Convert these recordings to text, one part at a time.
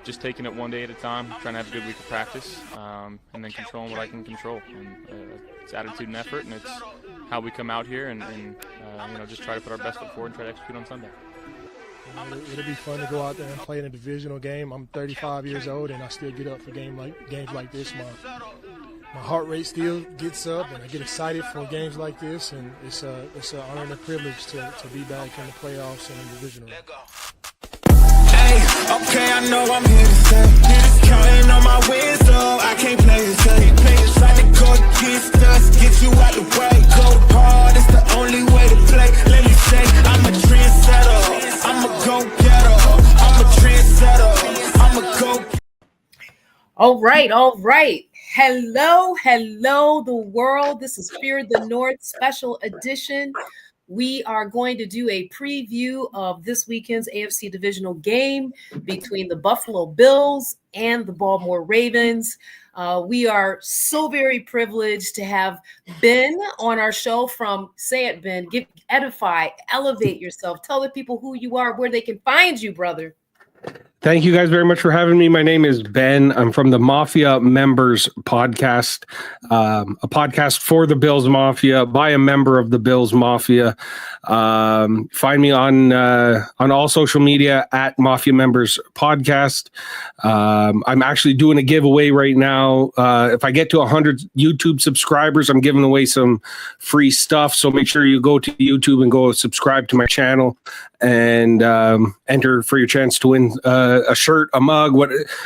just taking it one day at a time, trying to have a good week of practice, and then controlling what I can control. And it's attitude and effort, and it's how we come out here and just try to put our best foot forward and try to execute on Sunday. It'll be fun to go out there and play in a divisional game. I'm 35 years old, and I still get up for games like this. My heart rate still gets up, and I get excited for games like this. And it's an honor and a privilege to be back in the playoffs and in the divisional. Hey, okay, I know I'm here to stay. Counting on my wins, so I can't play it safe. Try to go against us, get you out the way. Go hard, it's the only way to play. Let me say, I'm a trendsetter. I'm a go-getter. I'm a trendsetter. I'm a go. All right. Hello, the world. This is Fear the North special edition. We are going to do a preview of this weekend's AFC divisional game between the Buffalo Bills and the Baltimore Ravens. We are so very privileged to have Ben on our show from, say it, Ben, edify, elevate yourself. Tell the people who you are, where they can find you, brother. Thank you guys very much for having me. My name is Ben. I'm from the Mafia Members Podcast, a podcast for the Bills Mafia by a member of the Bills Mafia. Find me on all social media at Mafia Members Podcast. I'm actually doing a giveaway right now. If I get to 100 YouTube subscribers, I'm giving away some free stuff. So make sure you go to YouTube and go subscribe to my channel and enter for your chance to win a shirt, a mug.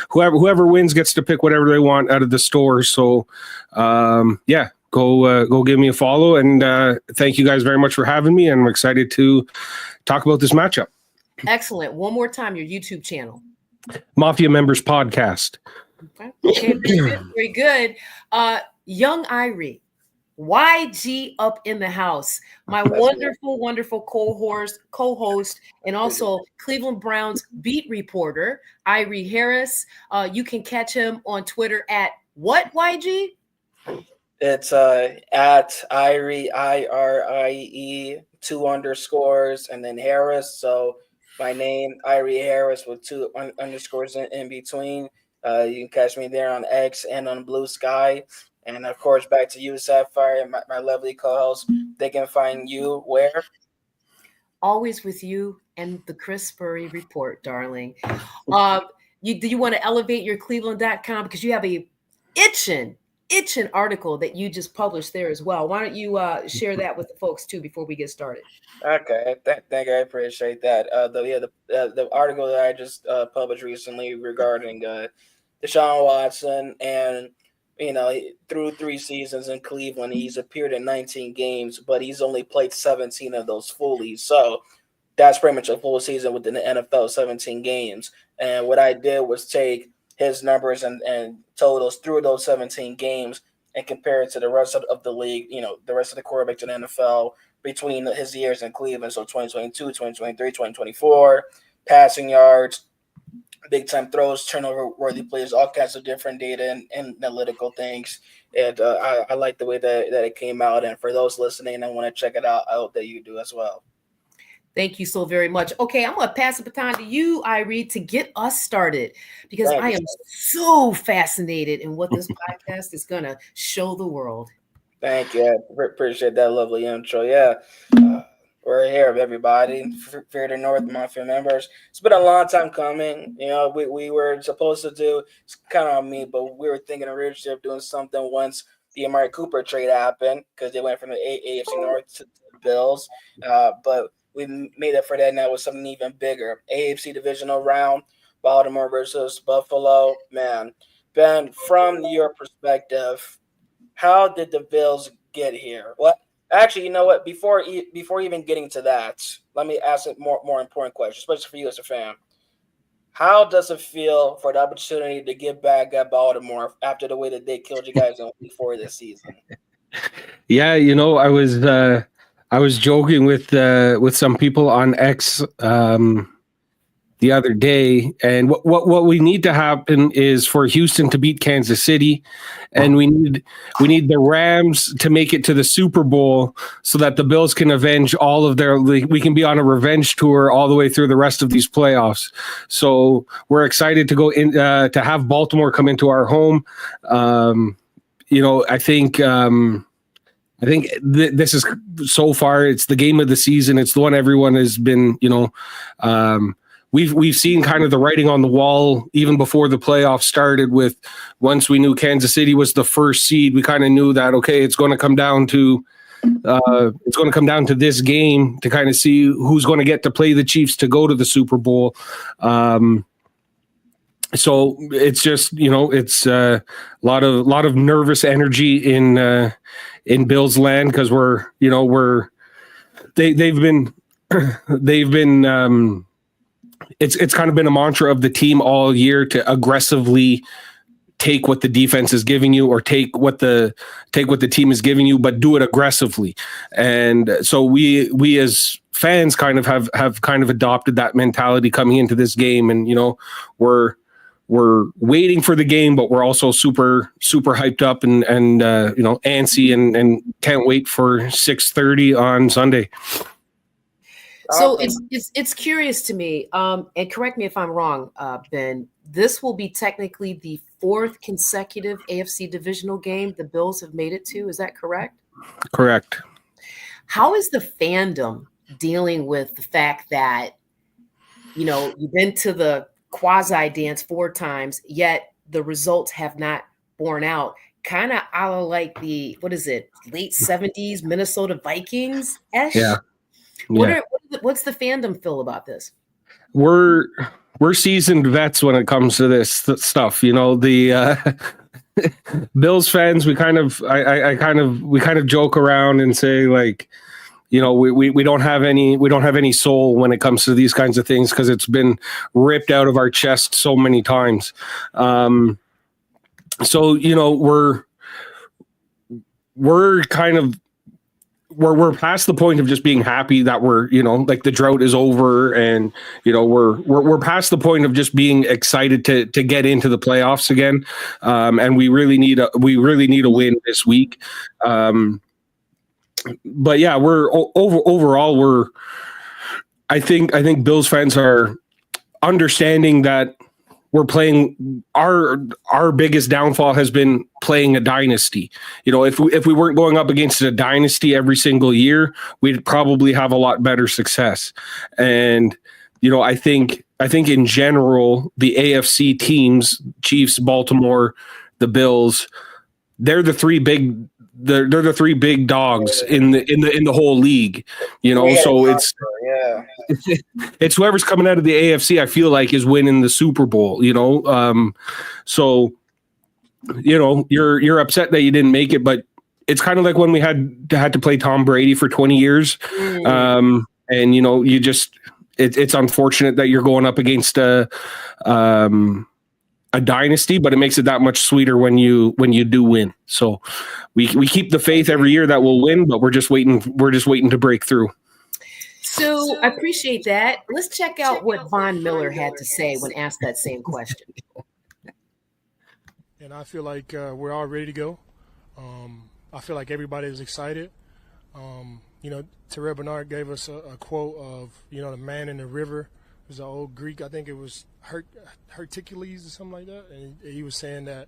Whoever wins gets to pick whatever they want out of the store. So go give me a follow, and thank you guys very much for having me. And I'm excited to talk about this matchup. Excellent. One more time, your YouTube channel. Mafia Members Podcast. Okay. Very good. Young Irie, YG up in the house. My wonderful co-host, and also Cleveland Browns beat reporter, Irie Harris. You can catch him on Twitter at what, YG? It's at Irie, IRIE, 2 underscores, and then Harris. So my name, Irie Harris, with 2 underscores in between. You can catch me there on X and on Blue Sky. And, of course, back to you, Sapphire, my lovely co-host. They can find you where? Always with you and the Chris Spurry Report, darling. Do you want to elevate your Cleveland.com? Because you have a itching article that you just published there as well. Why don't you share that with the folks, too, before we get started? Okay. Thank you. I appreciate that. The article that I just published recently regarding Deshaun Watson and – through 3 seasons in Cleveland, he's appeared in 19 games, but he's only played 17 of those fully. So that's pretty much a full season within the NFL, 17 games. And what I did was take his numbers and totals through those 17 games and compare it to the rest of the league, the rest of the quarterbacks in the NFL between his years in Cleveland. So 2022, 2023, 2024, passing yards, big-time throws, turnover-worthy plays, all kinds of different data and analytical things. And I like the way that it came out. And for those listening and want to check it out, I hope that you do as well. Thank you so very much. Okay, I'm going to pass the baton to you, Irie, to get us started, because I am so fascinated in what this podcast is going to show the world. Thank you. I appreciate that lovely intro. Yeah. We're here, everybody. Fear the North, Mafia members. It's been a long time coming. We were supposed to do, it's kind of on me, but we were thinking originally of doing something once the Amari Cooper trade happened, because they went from the AFC North to the Bills. But we made up for that now with something even bigger. AFC divisional round, Baltimore versus Buffalo. Man, Ben, from your perspective, how did the Bills get here? Actually, you know what? Before even getting to that, let me ask a more important question, especially for you as a fan. How does it feel for the opportunity to get back at Baltimore after the way that they killed you guys in week 4 this season? Yeah, I was joking with some people on X the the other day. And what we need to happen is for Houston to beat Kansas City, and we need the Rams to make it to the Super Bowl so that the Bills can avenge all of their. We can be on a revenge tour all the way through the rest of these playoffs. So we're excited to go in to have Baltimore come into our home. I think. This is so far. It's the game of the season. It's the one everyone has been. We've seen kind of the writing on the wall even before the playoffs started. With once we knew Kansas City was the first seed, we kind of knew that it's going to come down to this game to kind of see who's going to get to play the Chiefs to go to the Super Bowl. So it's just it's a lot of nervous energy in Bills land because they've been it's kind of been a mantra of the team all year to aggressively take what the defense is giving you or take what the team is giving you, but do it aggressively. And so we as fans kind of have kind of adopted that mentality coming into this game. And we're waiting for the game, but we're also super hyped up and antsy and can't wait for 6:30 on Sunday. So it's curious to me, and correct me if I'm wrong, Ben. This will be technically the 4th consecutive AFC divisional game the Bills have made it to. Is that correct? Correct. How is the fandom dealing with the fact that you've been to the quasi dance 4 times, yet the results have not borne out? Kind of a la like the late 70s Minnesota Vikings -ish? Yeah. What's the fandom feel about this? We're seasoned vets when it comes to this stuff. The Bills fans, we kind of joke around and say like, we don't have any soul when it comes to these kinds of things because it's been ripped out of our chest so many times. So we're kind of we're past the point of just being happy that we're like the drought is over, and we're past the point of just being excited to get into the playoffs again. And we really need a win this week. But yeah, overall I think Bills fans are understanding that we're playing our biggest downfall has been playing a dynasty. If we weren't going up against a dynasty every single year, we'd probably have a lot better success. And I think in general the AFC teams, Chiefs, Baltimore, the Bills, they're the three big dogs in the whole league, so it's whoever's coming out of the AFC, I feel like, is winning the Super Bowl, so you're upset that you didn't make it, but it's kind of like when we had to play Tom Brady for 20 years. And you just it's unfortunate that you're going up against a dynasty, but it makes it that much sweeter when you do win. So we keep the faith every year that we'll win, but we're just waiting to break through. So I appreciate that. Let's check out what Von Miller had to say when asked that same question. And I feel like we're all ready to go. I feel like everybody is excited. Terrell Bernard gave us a quote of, the man in the river. It was an old Greek, I think it was Hercules or something like that. And he was saying that,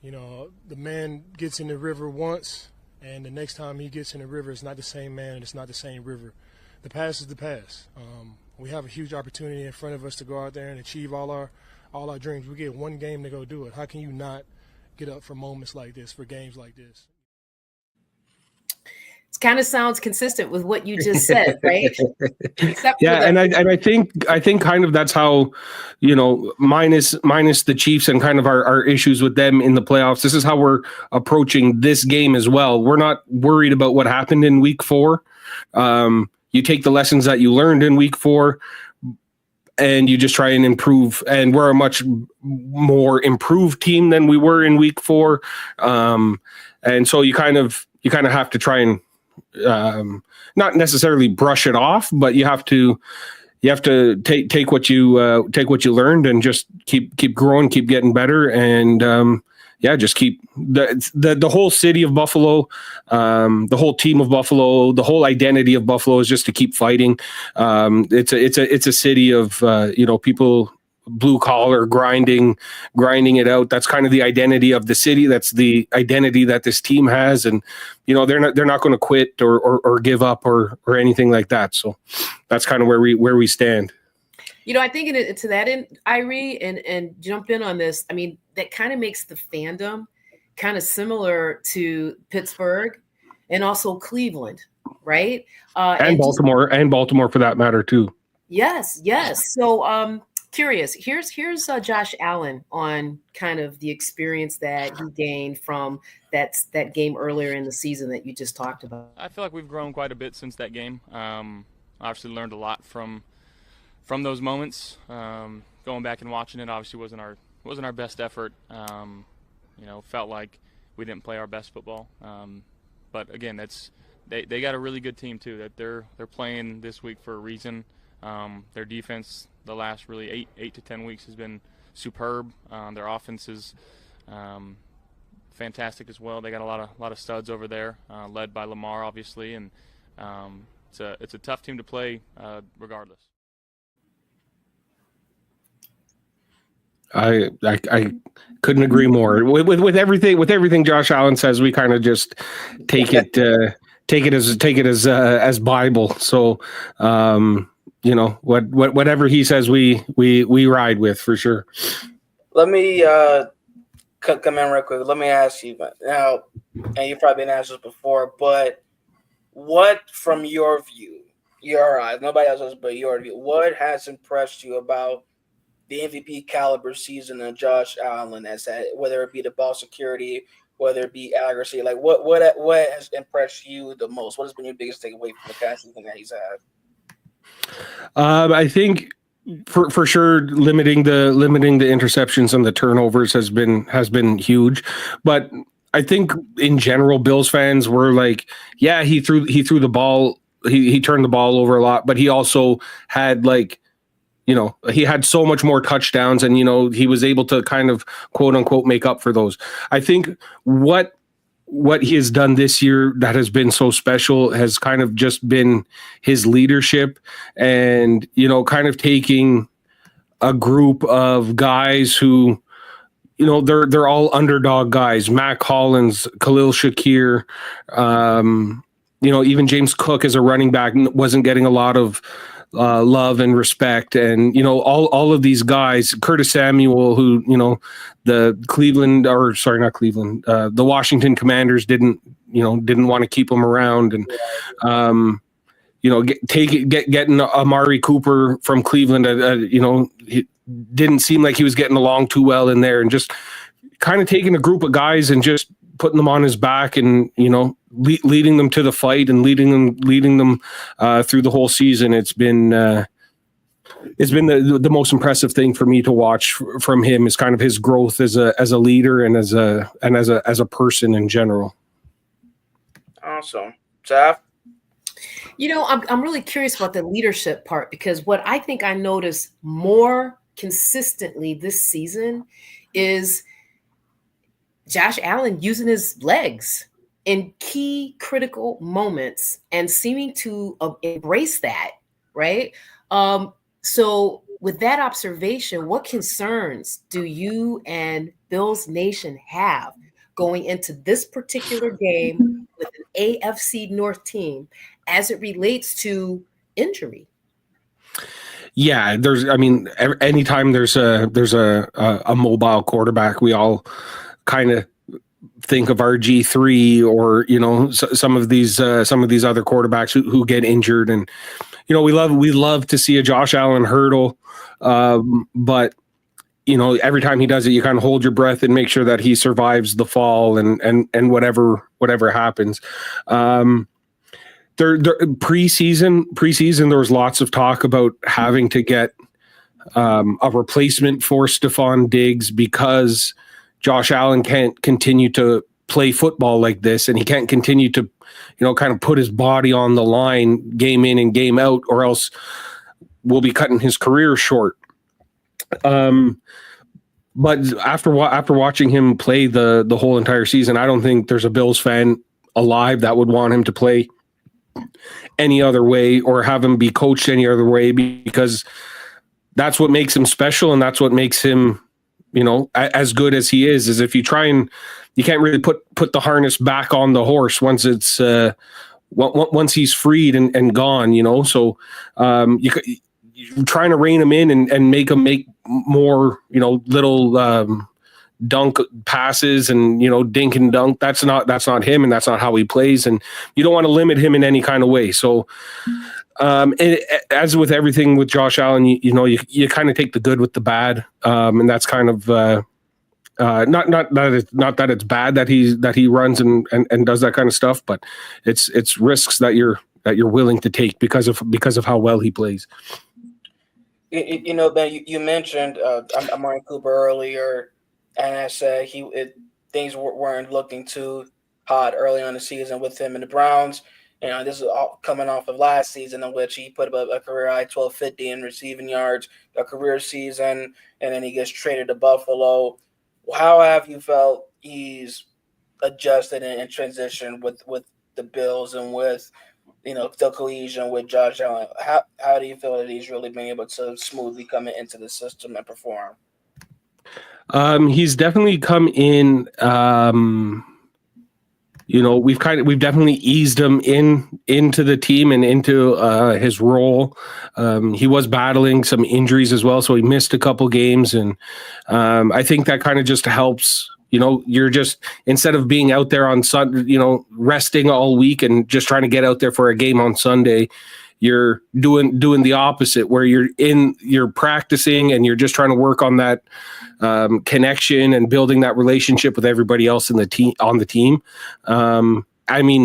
the man gets in the river once, and the next time he gets in the river, it's not the same man, it's not the same river. The past is the past. We have a huge opportunity in front of us to go out there and achieve all our dreams. We get one game to go do it. How can you not get up for moments like this, for games like this? It kind of sounds consistent with what you just said, right? And I think kind of that's how, minus the Chiefs and kind of our issues with them in the playoffs, this is how we're approaching this game as well. We're not worried about what happened in week 4. You take the lessons that you learned in week 4 and you just try and improve. And we're a much more improved team than we were in week 4. And so you kind of have to try and not necessarily brush it off, but you have to take what you learned and just keep growing, keep getting better, and just keep the whole city of Buffalo, the whole team of Buffalo, the whole identity of Buffalo is just to keep fighting. It's a city of people, blue collar, grinding it out. That's kind of the identity of the city. That's the identity that this team has, and they're not going to quit or give up or anything like that. So that's kind of where we stand. I think to that end, Irie, and jump in on this. I mean, that kind of makes the fandom kind of similar to Pittsburgh and also Cleveland, right? And Baltimore for that matter too. Yes. So, curious. Here's Josh Allen on kind of the experience that he gained from that game earlier in the season that you just talked about. I feel like we've grown quite a bit since that game. Obviously learned a lot from those moments. Going back and watching it, obviously wasn't our best effort. Felt like we didn't play our best football. But again, they got a really good team too. That they're playing this week for a reason. Their defense the last really 8 to 10 weeks has been superb. Their offense is fantastic as well. They got a lot of studs over there, led by Lamar obviously, and it's a tough team to play regardless. I couldn't agree more with everything Josh Allen says. We kind of just take it as Bible. So whatever he says, we ride with for sure. Let me come in real quick. Let me ask you now, and you've probably been asked this before, but what, from your view, your eyes, nobody else's but your view, what has impressed you about the MVP caliber season of Josh Allen, whether it be the ball security, whether it be accuracy, like what has impressed you the most? What has been your biggest takeaway from the past season that he's had? I think for sure limiting the interceptions and the turnovers has been huge, but I think in general Bills fans were like, yeah, he threw the ball, he turned the ball over a lot, but he also had he had so much more touchdowns, and he was able to kind of quote unquote make up for those. I think what he has done this year that has been so special has kind of just been his leadership, and kind of taking a group of guys who they're all underdog guys. Mac Hollins, Khalil Shakir, even James Cook as a running back wasn't getting a lot of love and respect, and all of these guys, Curtis Samuel, who the Washington Commanders didn't want to keep him around, and getting Amari Cooper from Cleveland, it didn't seem like he was getting along too well in there, and just kind of taking a group of guys and just putting them on his back, and leading them to the fight and leading them through the whole season. It's been the most impressive thing for me to watch from him, is kind of his growth as a leader and as a person in general. Awesome. Jeff? I'm really curious about the leadership part, because what I think I noticed more consistently this season is Josh Allen using his legs in key critical moments and seeming to embrace that, right? So with that observation, what concerns do you and Bills Nation have going into this particular game with an AFC North team as it relates to injury? Yeah, anytime there's a mobile quarterback, we all kind of think of RG3 or some of these other quarterbacks who get injured, and we love to see a Josh Allen hurdle, but every time he does it, you kind of hold your breath and make sure that he survives the fall and whatever happens. Preseason there was lots of talk about having to get a replacement for Stephon Diggs, because Josh Allen can't continue to play football like this, and he can't continue to, kind of put his body on the line game in and game out, or else will be cutting his career short. But after watching him play the whole entire season, I don't think there's a Bills fan alive that would want him to play any other way or have him be coached any other way, because that's what makes him special, and that's what makes him, as good as he is if you try and you can't really put the harness back on the horse once it's once he's freed and gone, so you're trying to rein him in and make him make more, little dunk passes and, dink and dunk. That's not him, and that's not how he plays. And you don't want to limit him in any kind of way. So, as with everything with Josh Allen, you kind of take the good with the bad. And that's kind of, not that it's bad that he runs and does that kind of stuff, but it's risks that you're willing to take because of how well he plays. Ben, you mentioned Amari Cooper earlier, and I said things weren't looking too hot early on the season with him and the Browns. This is all coming off of last season, in which he put up a career high 1250 in receiving yards, a career season, and then he gets traded to Buffalo. How have you felt he's adjusted and transitioned with the Bills and with the cohesion with Josh Allen? How do you feel that he's really been able to smoothly come into the system and perform? He's definitely come in. We've definitely eased him into the team and into his role. He was battling some injuries as well, so he missed a couple games, and I think that kind of just helps. You're just, instead of being out there on Sunday, resting all week and just trying to get out there for a game on Sunday, you're doing the opposite, where you're practicing and you're just trying to work on that connection and building that relationship with everybody else on the team.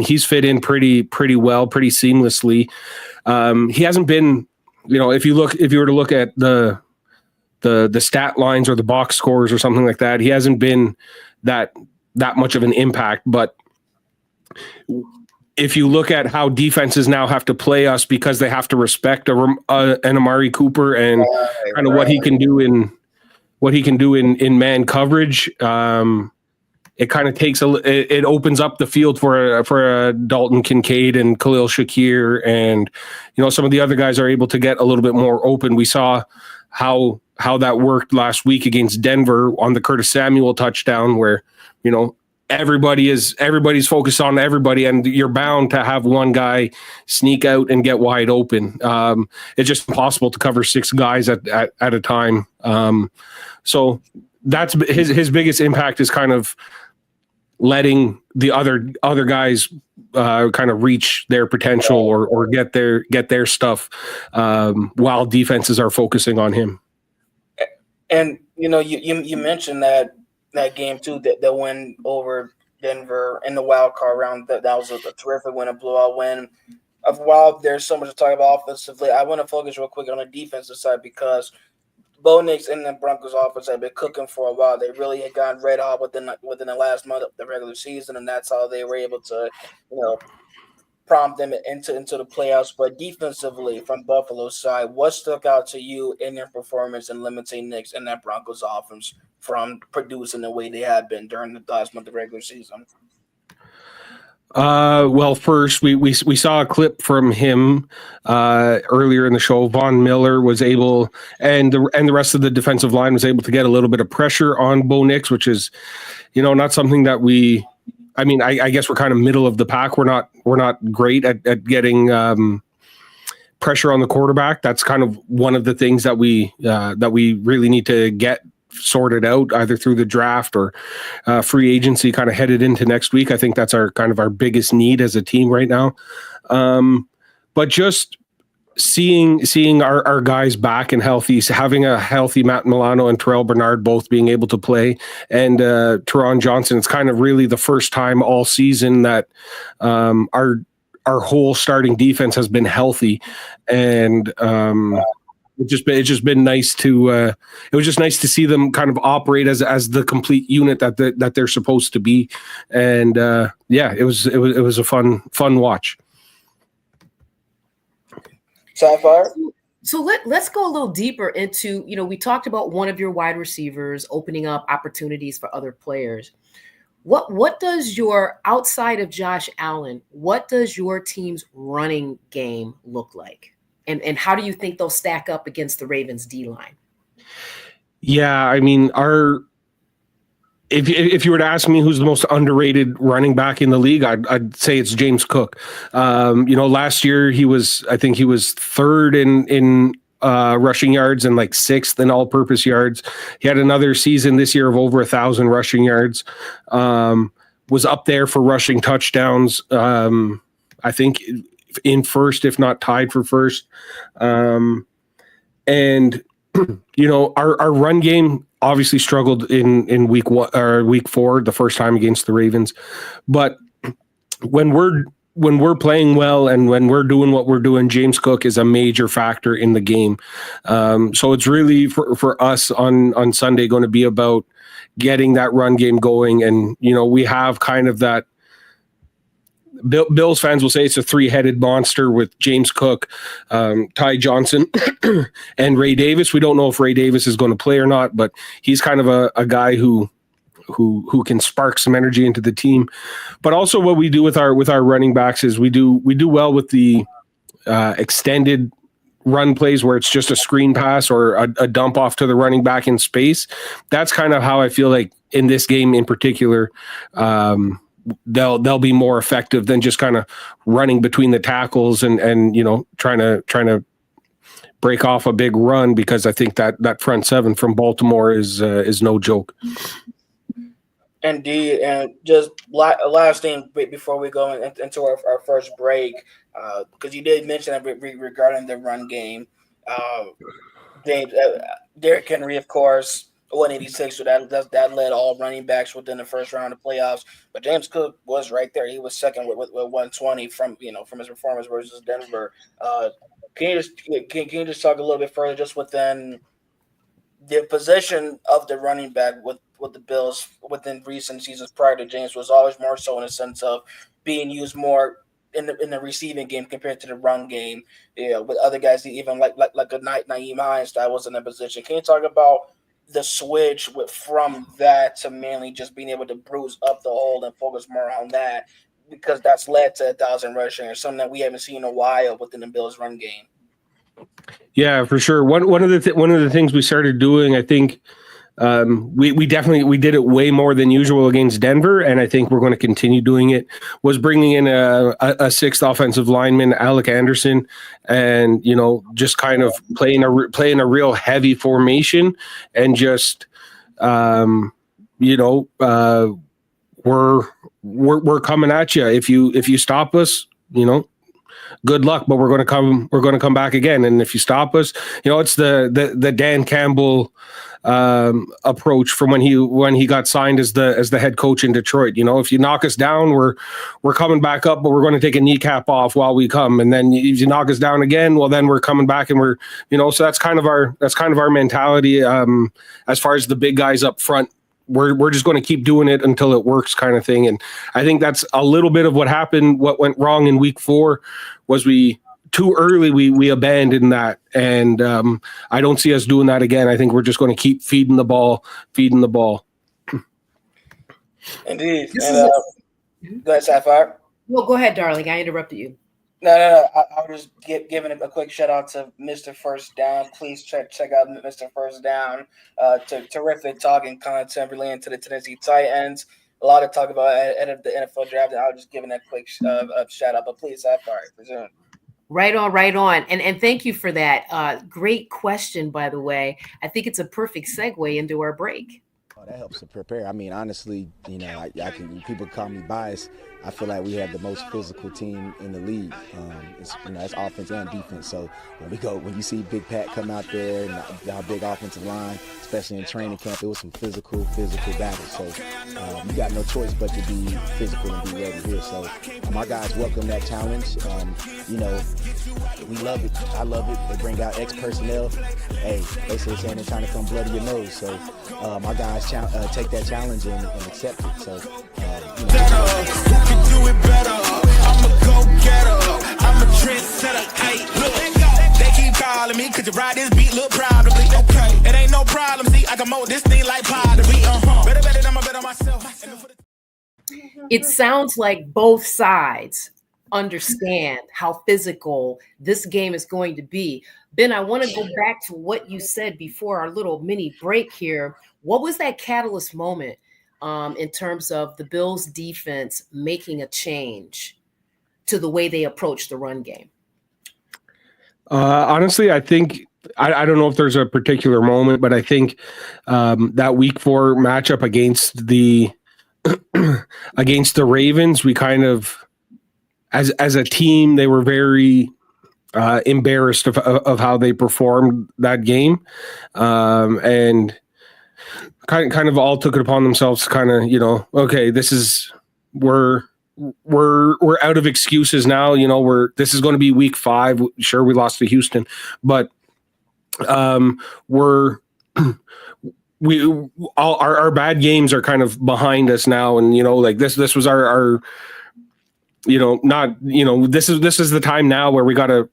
He's fit in pretty well, pretty seamlessly. He hasn't been, if you were to look at the stat lines or the box scores or something like that, he hasn't been that much of an impact. But if you look at how defenses now have to play us because they have to respect an Amari Cooper and kind of what he can do in man coverage, it kind of it opens up the field for a Dalton Kincaid and Khalil Shakir, and some of the other guys are able to get a little bit more open. We saw how that worked last week against Denver on the Curtis Samuel touchdown, where everybody's focused on everybody, and you're bound to have one guy sneak out and get wide open. It's just impossible to cover six guys at a time. So that's his biggest impact, is kind of letting the other guys kind of reach their potential or get their stuff while defenses are focusing on him. And you mentioned that game too, that win over Denver in the wild card round. That was a terrific win, a blowout win. While there's so much to talk about offensively, I want to focus real quick on the defensive side, because Bo Nix and the Broncos offense have been cooking for a while. They really had gotten red hot within the last month of the regular season, and that's how they were able to, prompt them into the playoffs. But defensively, from Buffalo's side, what stuck out to you in their performance in limiting Nix and that Broncos offense from producing the way they have been during the last month of the regular season? Well, first we saw a clip from him earlier in the show. Von Miller was able, and the rest of the defensive line was able to get a little bit of pressure on Bo Nix, which is, not something that I guess we're kind of middle of the pack. We're not great at getting pressure on the quarterback. That's kind of one of the things that we really need to get sorted out, either through the draft or free agency kind of headed into next week. I think that's our biggest need as a team right now. But just seeing our guys back and healthy, having a healthy Matt Milano and Terrell Bernard both being able to play, and Teron Johnson, it's kind of really the first time all season that our whole starting defense has been healthy, and it's just been nice to it was just nice to see them kind of operate as the complete unit that they're supposed to be. And it was a fun watch. Sapphire? So let's go a little deeper into, we talked about one of your wide receivers opening up opportunities for other players. What does your, outside of Josh Allen, what does your team's running game look like? And how do you think they'll stack up against the Ravens D-line? Yeah, I mean, if you were to ask me who's the most underrated running back in the league, I'd say it's James Cook. Last year I think he was third in rushing yards and like sixth in all-purpose yards. He had another season this year of over 1,000 rushing yards. Was up there for rushing touchdowns. I think in first, if not tied for first. And our run game obviously struggled in week 4, the first time against the Ravens. But when we're playing well and when we're doing what we're doing, James Cook is a major factor in the game. So it's really for us on Sunday going to be about getting that run game going. And, we have kind of that. Bills fans will say it's a three-headed monster with James Cook, Ty Johnson, and Ray Davis. We don't know if Ray Davis is going to play or not, but he's kind of a guy who can spark some energy into the team. But also what we do with our running backs is we do well with the extended run plays where it's just a screen pass or a dump off to the running back in space. That's kind of how I feel like in this game in particular, they'll be more effective than just kind of running between the tackles and trying to break off a big run, because I think that front seven from Baltimore is no joke. Indeed, and just last thing before we go into our first break, because you did mention regarding the run game, James, Derrick Henry, of course, 186, so that led all running backs within the first round of playoffs. But James Cook was right there; he was second with 120 from his performance versus Denver. Can you just talk a little bit further just within the position of the running back with the Bills within recent seasons prior to James was always more so in a sense of being used more in the receiving game compared to the run game. With other guys, even like a Nyheim Hines that was in a position. Can you talk about the switch from that to mainly just being able to bruise up the hole and focus more on that, because that's led to 1,000 rushing or something that we haven't seen in a while within the Bills run game? Yeah, for sure. One of the things we started doing, I think, we did it way more than usual against Denver, and I think we're going to continue doing it, was bringing in a sixth offensive lineman, Alec Anderson, and just kind of playing a real heavy formation, and just we're coming at you. If you stop us, good luck, but we're going to come back again. And if you stop us, it's the Dan Campbell approach from when he got signed as the head coach in Detroit. If you knock us down, we're coming back up, but we're going to take a kneecap off while we come. And then if you knock us down again, well, then we're coming back, and we're so that's kind of our mentality. As far as the big guys up front, we're just going to keep doing it until it works, kind of thing. And I think that's a little bit of what happened. What went wrong in week 4 was too early we abandoned that, and I don't see us doing that again. I think we're just going to keep feeding the ball. Indeed. Go ahead, Sapphire. Well, go ahead, darling. I interrupted you. No. I was just giving a quick shout out to Mr. First Down. Please check out Mr. First Down. Terrific talking content relating to the Tennessee Titans. A lot of talk about at the NFL draft, and I was just giving that quick shout out. But please, Sapphire, presume. Right on. And thank you for that. Great question, by the way. I think it's a perfect segue into our break. Oh, that helps to prepare. I mean, honestly, I can. People call me biased. I feel like we have the most physical team in the league. It's offense and defense. So when you see Big Pat come out there and our big offensive line, especially in training camp, it was some physical battles. So you got no choice but to be physical and be ready here. So my guys welcome that challenge. We love it. I love it. They bring out ex-personnel. Hey, they saying they're trying to come bloody your nose. So my guys take that challenge and accept it. So Who can do it better? I'm a go-getter. I'm a trendsetter. Hey, look, they keep calling. follow me, could you ride this beat, look probably. Okay, it ain't no problem, see, I can mold this thing like pottery. Better, I'ma bet on myself. It sounds like both sides understand how physical this game is going to be. Ben, I want to go back to what you said before our little mini break here. What was that catalyst moment in terms of the Bills defense making a change to the way they approach the run game? Honestly, I think I don't know if there's a particular moment, but I think that week 4 matchup against the against the Ravens, we kind of as a team, they were very embarrassed of how they performed that game, and kind of all took it upon themselves to kind of, okay, this is we're out of excuses now. This is going to be week 5. Sure, we lost to Houston, but our bad games are kind of behind us now, and this was our this is the time now where we gotta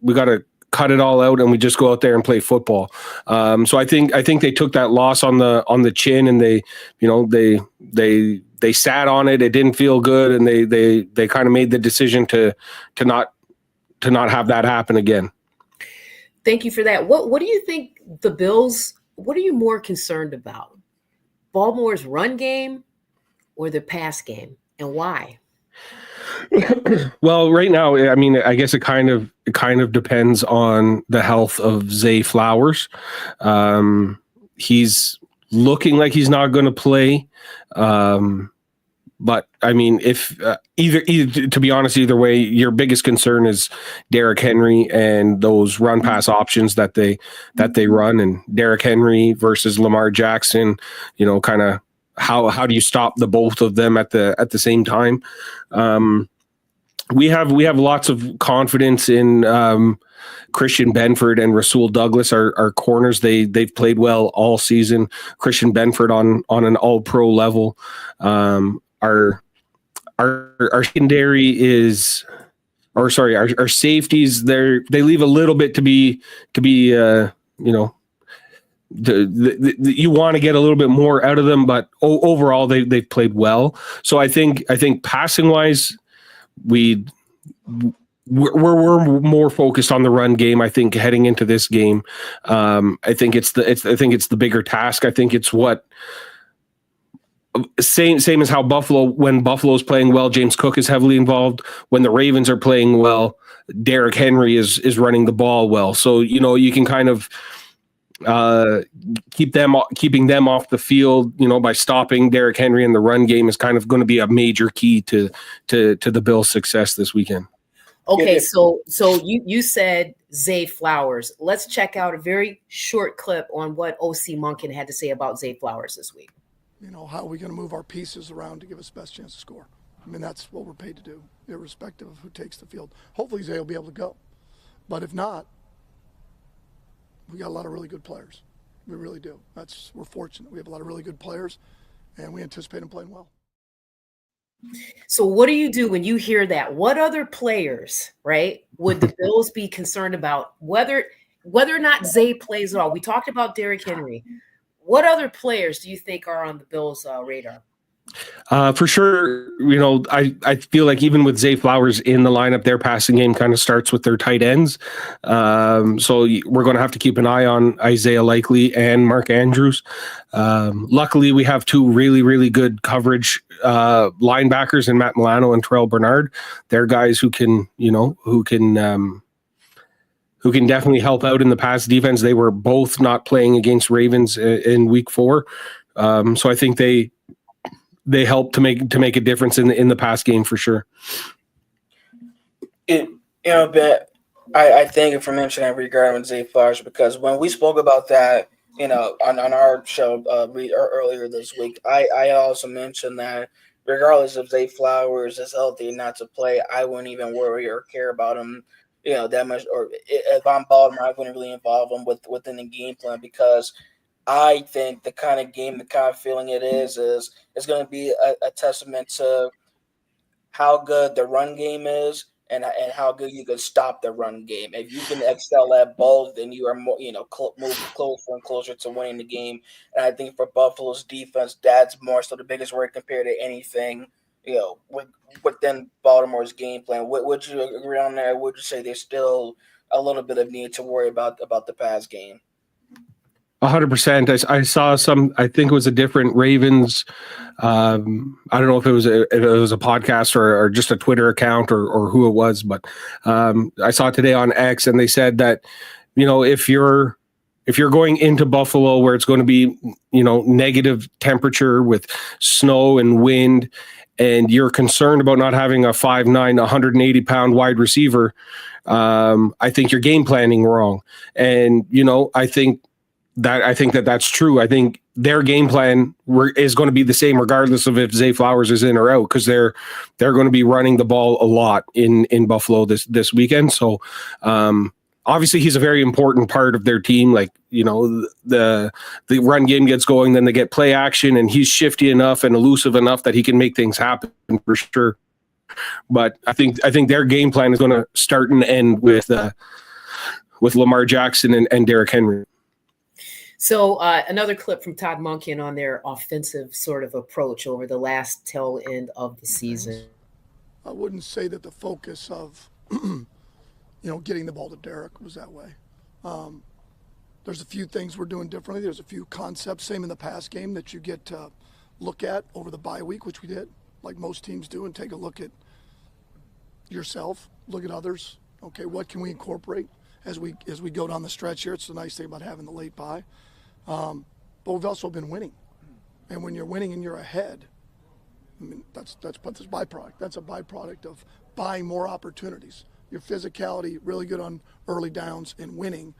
cut it all out and we just go out there and play football. So I think they took that loss on the chin, and they sat on it. It didn't feel good, and they kind of made the decision to not have that happen again. Thank you for that. What do you think the Bills? What are you more concerned about? Baltimore's run game or their pass game, and why? Well, right now, I mean, I guess it kind of depends on the health of Zay Flowers. He's looking like he's not going to play. But I mean, if either to be honest, either way, your biggest concern is Derrick Henry and those run pass options that they run, and Derrick Henry versus Lamar Jackson. Kind of how do you stop the both of them at the same time? We have lots of confidence in Christian Benford and Rasul Douglas, our corners. They've played well all season. Christian Benford on an all-pro level. Our secondary is, or sorry, our safeties. They leave a little bit to be you want to get a little bit more out of them, but overall they've played well. So I think passing wise, we're more focused on the run game. I think heading into this game, I think it's the bigger task. I think it's what same as how when Buffalo's playing well, James Cook is heavily involved. When the Ravens are playing well, Derrick Henry is running the ball well. So you can kind of keeping them off the field, by stopping Derrick Henry in the run game is kind of going to be a major key to the Bills' success this weekend. Okay, so you said Zay Flowers. Let's check out a very short clip on what O.C. Monken had to say about Zay Flowers this week. How are we going to move our pieces around to give us the best chance to score? I mean, that's what we're paid to do, irrespective of who takes the field. Hopefully Zay will be able to go. But if not, we got a lot of really good players. We really do. We're fortunate. We have a lot of really good players, and we anticipate them playing well. So what do you do when you hear that? What other players, right, would the Bills be concerned about, whether or not Zay plays at all? We talked about Derrick Henry. What other players do you think are on the Bills' radar? For sure, I feel like even with Zay Flowers in the lineup, their passing game kind of starts with their tight ends. So we're going to have to keep an eye on Isaiah Likely and Mark Andrews. Luckily, we have 2 really, really good coverage linebackers in Matt Milano and Terrell Bernard. They're guys who can definitely help out in the pass defense. They were both not playing against Ravens in week 4. So I think they help to make a difference in the pass game for sure. Ben, I thank you for mentioning regarding Zay Flowers, because when we spoke about that, on our show earlier this week, I also mentioned that regardless if Zay Flowers is healthy or not to play, I wouldn't even worry or care about him, that much. Or if I'm Baltimore, I wouldn't really involve him within the game plan, because I think the kind of game, the kind of feeling it is going to be a testament to how good the run game is and how good you can stop the run game. If you can excel at both, then you are more, move closer and closer to winning the game. And I think for Buffalo's defense, that's more so the biggest word compared to anything, within Baltimore's game plan. Would you agree on that? Or would you say there's still a little bit of need to worry about the pass game? 100%. I saw some. I think it was a different Ravens. I don't know if it was a podcast or just a Twitter account or who it was, but I saw it today on X, and they said that if you're going into Buffalo where it's going to be negative temperature with snow and wind, and you're concerned about not having a 5'9", 180-pound wide receiver, I think you're game planning wrong. And I think that's true. I think their game plan is going to be the same regardless of if Zay Flowers is in or out, because they're going to be running the ball a lot in Buffalo this weekend. So obviously he's a very important part of their team. Like, the run game gets going, then they get play action, and he's shifty enough and elusive enough that he can make things happen for sure. But I think their game plan is going to start and end with Lamar Jackson and Derrick Henry. So another clip from Todd Monken on their offensive sort of approach over the last tail end of the season. I wouldn't say that the focus of, getting the ball to Derrick was that way. There's a few things we're doing differently. There's a few concepts, same in the pass game, that you get to look at over the bye week, which we did, like most teams do, and take a look at yourself, look at others. Okay, what can we incorporate as we go down the stretch here? It's the nice thing about having the late bye. But we've also been winning. And when you're winning and you're ahead, I mean, that's byproduct. That's a byproduct of buying more opportunities. Your physicality, really good on early downs, and winning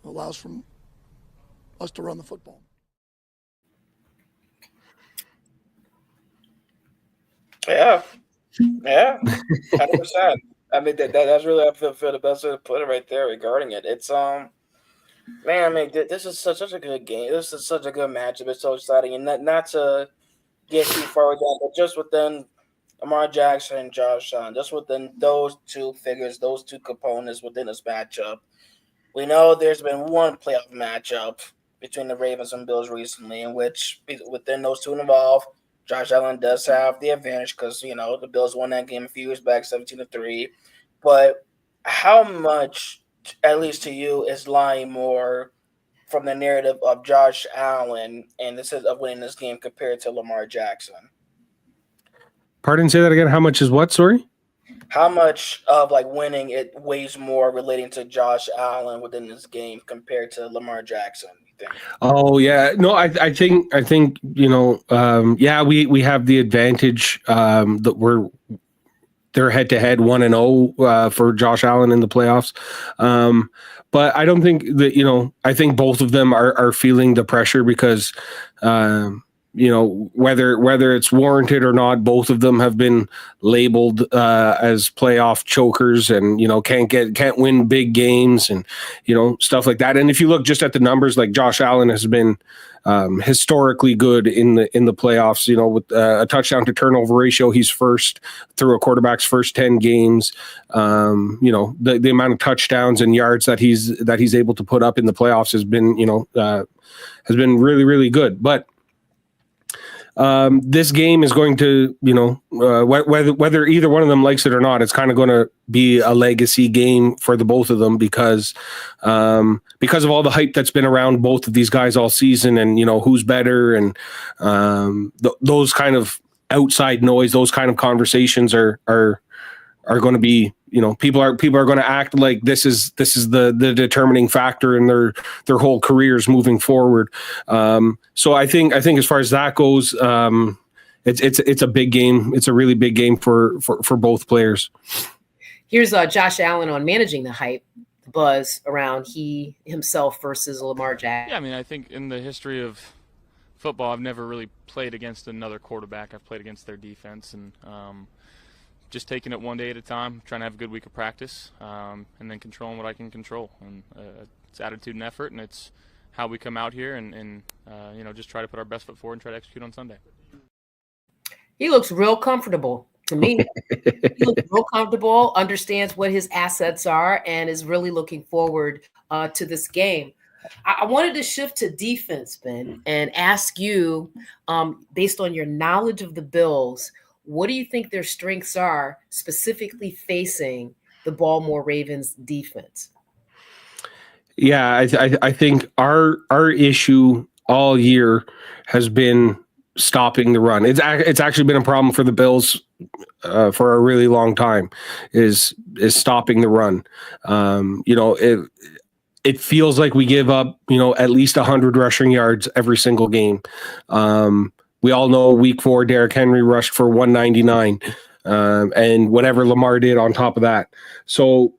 allows for us to run the football. Yeah, 100%. I mean, that's really, I feel the best way to put it right there regarding it. It's man, I mean, this is such a good game. This is such a good matchup. It's so exciting, and not to get too far down, but just within Lamar Jackson and Josh Allen, just within those two figures, those two components within this matchup, we know there's been one playoff matchup between the Ravens and Bills recently, in which within those two involved, Josh Allen does have the advantage because the Bills won that game a few years back, 17-3. But how much, at least to you, is lying more from the narrative of Josh Allen and the sense of winning this game compared to Lamar Jackson? Pardon, say that again. How much is what? Sorry. How much of winning it weighs more relating to Josh Allen within this game compared to Lamar Jackson? You think? Oh yeah, no, I think we have the advantage that they're head to head 1-0 for Josh Allen in the playoffs. But I don't think that I think both of them are feeling the pressure because whether it's warranted or not, both of them have been labeled as playoff chokers and can't win big games and stuff like that. And if you look just at the numbers, like Josh Allen has been historically good in the playoffs. With a touchdown to turnover ratio, he's first through a quarterback's first 10 games. The amount of touchdowns and yards that he's able to put up in the playoffs has been really, really good. But this game is going to, whether either one of them likes it or not, it's kind of going to be a legacy game for the both of them because of all the hype that's been around both of these guys all season and, who's better and those kind of outside noise, those kind of conversations are going to be, people are going to act like this is the determining factor in their whole careers moving forward. So I think as far as that goes, it's a big game. It's a really big game for both players. Here's Josh Allen on managing the hype, the buzz around he himself versus Lamar Jackson. Yeah, I mean, I think in the history of football, I've never really played against another quarterback. I've played against their defense and just taking it one day at a time, trying to have a good week of practice, and then controlling what I can control. And it's attitude and effort, and it's how we come out here and just try to put our best foot forward and try to execute on Sunday. He looks real comfortable to me. He looks real comfortable, understands what his assets are, and is really looking forward to this game. I wanted to shift to defense, Ben, and ask you, based on your knowledge of the Bills, what do you think their strengths are specifically facing the Baltimore Ravens defense? Yeah, I think our issue all year has been stopping the run. It's actually been a problem for the Bills for a really long time. Is stopping the run. It feels like we give up at least 100 rushing yards every single game. We all know week 4, Derrick Henry rushed for 199, and whatever Lamar did on top of that. So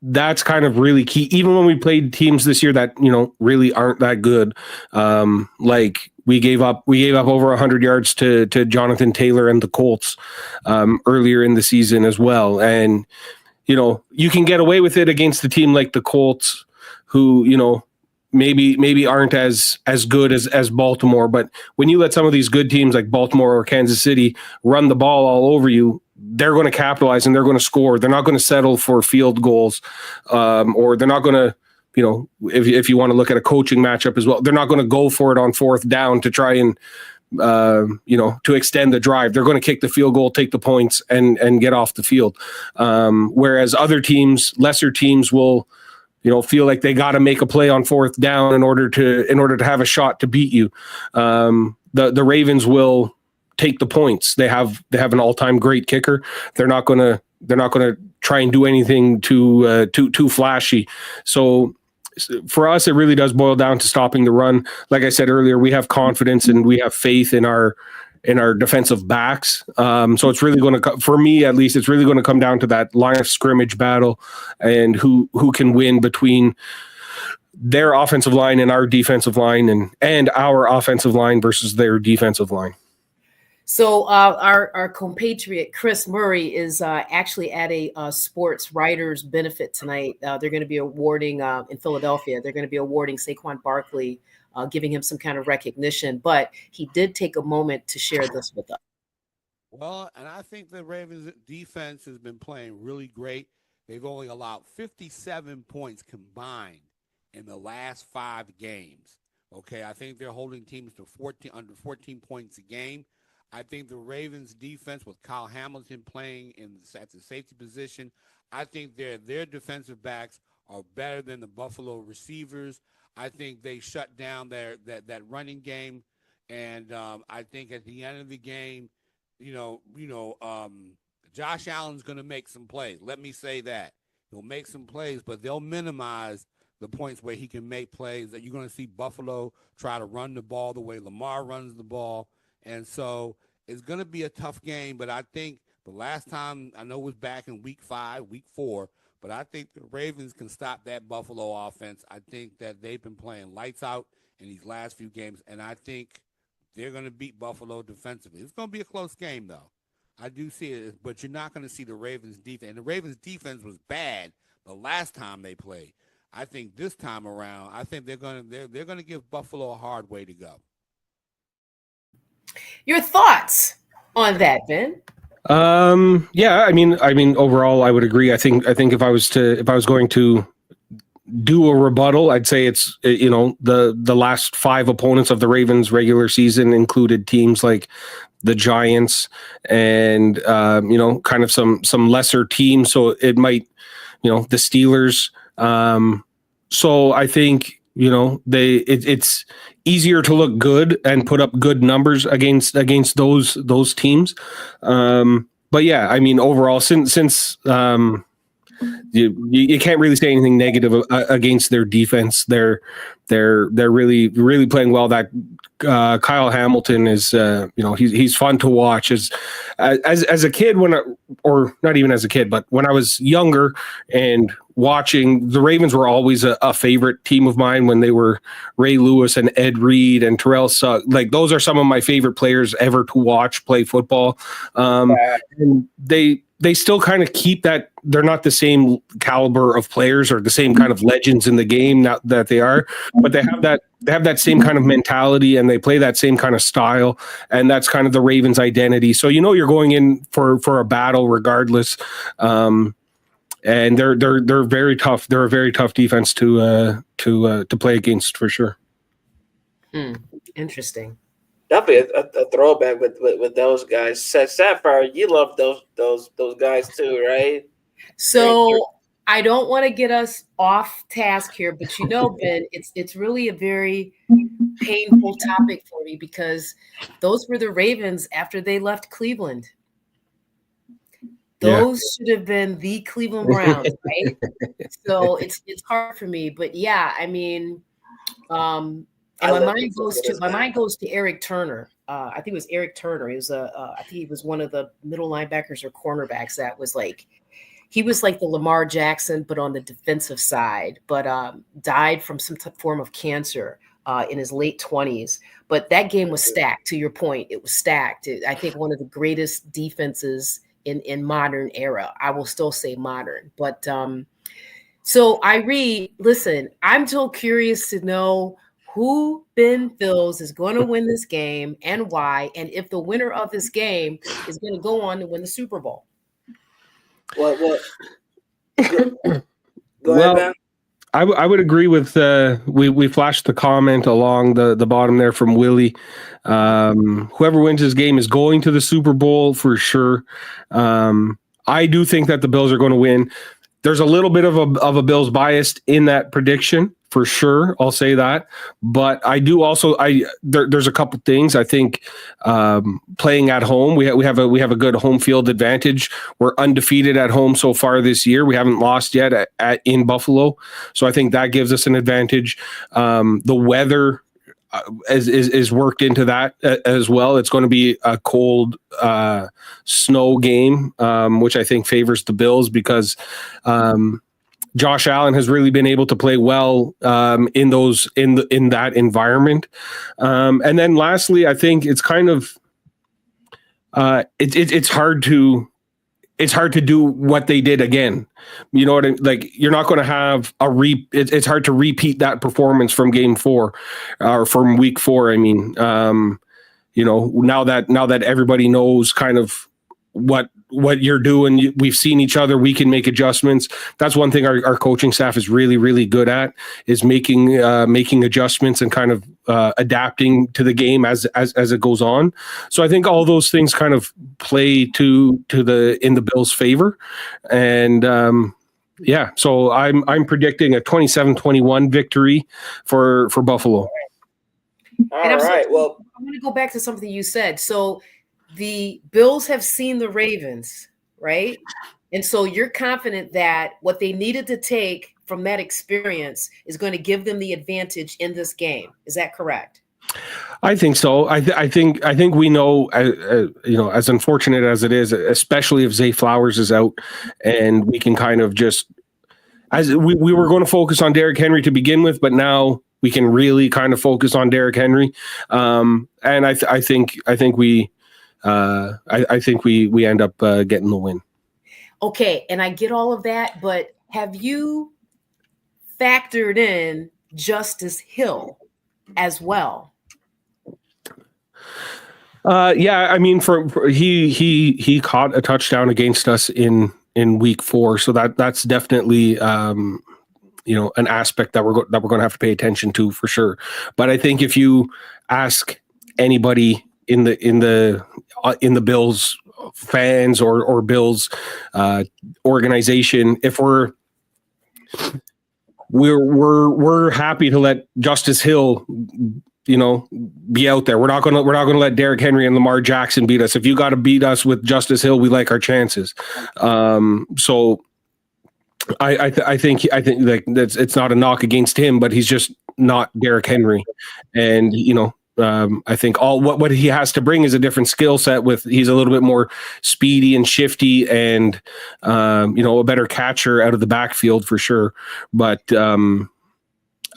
that's kind of really key. Even when we played teams this year that really aren't that good, like we gave up over 100 yards to Jonathan Taylor and the Colts earlier in the season as well. And you can get away with it against a team like the Colts, who maybe aren't as good as Baltimore. But when you let some of these good teams like Baltimore or Kansas City run the ball all over you, they're going to capitalize and they're going to score. They're not going to settle for field goals, or they're not going to, if you want to look at a coaching matchup as well, they're not going to go for it on 4th down to try and, to extend the drive. They're going to kick the field goal, take the points, and get off the field. Whereas other teams, lesser teams, will, feel like they got to make a play on 4th down in order to have a shot to beat you. The Ravens will take the points. They have an all-time great kicker. They're not going to try and do anything too flashy. So for us, it really does boil down to stopping the run. Like I said earlier, we have confidence and we have faith in our defensive backs. So it's really going to, for me at least, it's really going to come down to that line of scrimmage battle and who can win between their offensive line and our defensive line, and our offensive line versus their defensive line. So our compatriot Chris Murray is actually at a sports writers benefit tonight. They're going to be awarding in Philadelphia. They're going to be awarding Saquon Barkley, giving him some kind of recognition. But he did take a moment to share this with us. Well, and I think the Ravens defense has been playing really great. They've only allowed 57 points combined in the last 5 games. Okay, I think they're holding teams to under 14 points a game. I think the Ravens defense with Kyle Hamilton playing at the safety position, I think their defensive backs are better than the Buffalo receivers. I think they shut down that running game, and I think at the end of the game, Josh Allen's going to make some plays. Let me say that. He'll make some plays, but they'll minimize the points where he can make plays. That you're going to see Buffalo try to run the ball the way Lamar runs the ball. And so it's going to be a tough game, but I think the last time, I know it was back in week 5, week 4, but I think the Ravens can stop that Buffalo offense. I think that they've been playing lights out in these last few games, and I think they're going to beat Buffalo defensively. It's going to be a close game, though. I do see it, but you're not going to see the Ravens defense. And the Ravens defense was bad the last time they played. I think this time around, I think they're going to give Buffalo a hard way to go. Your thoughts on that, Ben? Yeah, I mean, overall, I would agree. I think if I was going to do a rebuttal, I'd say it's the last 5 opponents of the Ravens regular season included teams like the Giants and kind of some lesser teams. So it might the Steelers. So I think it's easier to look good and put up good numbers against those teams. But yeah, I mean, overall, since you can't really say anything negative against their defense. They're really playing well. That Kyle Hamilton is he's fun to watch. As a kid, or not even as a kid, but when I was younger and watching, the Ravens were always a favorite team of mine when they were Ray Lewis and Ed Reed and Terrell Suggs. Like, those are some of my favorite players ever to watch play football. And they still kind of keep that. They're not the same caliber of players or the same kind of legends in the game now that they are, but they have that same kind of mentality and they play that same kind of style, and that's kind of the Ravens' identity. So you're going in for a battle regardless, and they're very tough. They're a very tough defense to play against for sure. Interesting. Definitely a throwback with those guys. Sapphire, you love those guys too, right? So I don't want to get us off task here, but Ben, it's really a very painful topic for me because those were the Ravens after they left Cleveland. Those should have been the Cleveland Browns, right? So it's hard for me, but yeah, I mean, and my mind goes to Eric Turner. I think it was Eric Turner. He was I think he was one of the middle linebackers or cornerbacks that was like, he was like the Lamar Jackson, but on the defensive side, but died from some form of cancer in his late 20s. But that game was stacked. To your point, it was stacked. I think one of the greatest defenses in modern era. I will still say modern. But so listen, I'm still curious to know who Ben feels is going to win this game and why, and if the winner of this game is going to go on to win the Super Bowl. What? Go ahead, Ben. I would agree with we flashed the comment along the bottom there from Willie. Whoever wins this game is going to the Super Bowl for sure. I do think that the Bills are going to win. There's a little bit of a Bills bias in that prediction for sure. I'll say that, but I do also there's a couple things. I think playing at home, we have a good home field advantage. We're undefeated at home so far this year. We haven't lost yet in Buffalo, so I think that gives us an advantage. The weather is worked into that as well. It's going to be a cold snow game, which I think favors the Bills because Josh Allen has really been able to play well in that environment. And then lastly, I think it's kind of it's hard to do what they did again. You know what I mean? Like, you're not going to have it's hard to repeat that performance from game 4 or from week 4. I mean, now that everybody knows kind of what you're doing, we've seen each other, we can make adjustments. That's one thing our coaching staff is really, really good at, is making adjustments and kind of adapting to the game as it goes on. So I think all those things kind of play in the Bills' favor. And so I'm predicting a 27-21 victory for Buffalo. All right. Well, I'm going to go back to something you said. So the Bills have seen the Ravens, right? And so you're confident that what they needed to take from that experience is going to give them the advantage in this game. Is that correct? I think so. I think we know, as unfortunate as it is, especially if Zay Flowers is out, and we can kind of just, as we were going to focus on Derrick Henry to begin with, but now we can really kind of focus on Derrick Henry. And I think we end up getting the win. Okay, and I get all of that, but have you factored in Justice Hill as well? Yeah, I mean, he caught a touchdown against us in week 4, so that's definitely an aspect that we're going to have to pay attention to for sure. But I think if you ask anybody in the Bills fans or Bills organization, if we're happy to let Justice Hill be out there. We're not going to let Derrick Henry and Lamar Jackson beat us. If you got to beat us with Justice Hill, we like our chances. So I think like it's not a knock against him, but he's just not Derrick Henry, and I think what he has to bring is a different skill set. He's a little bit more speedy and shifty, and a better catcher out of the backfield for sure. But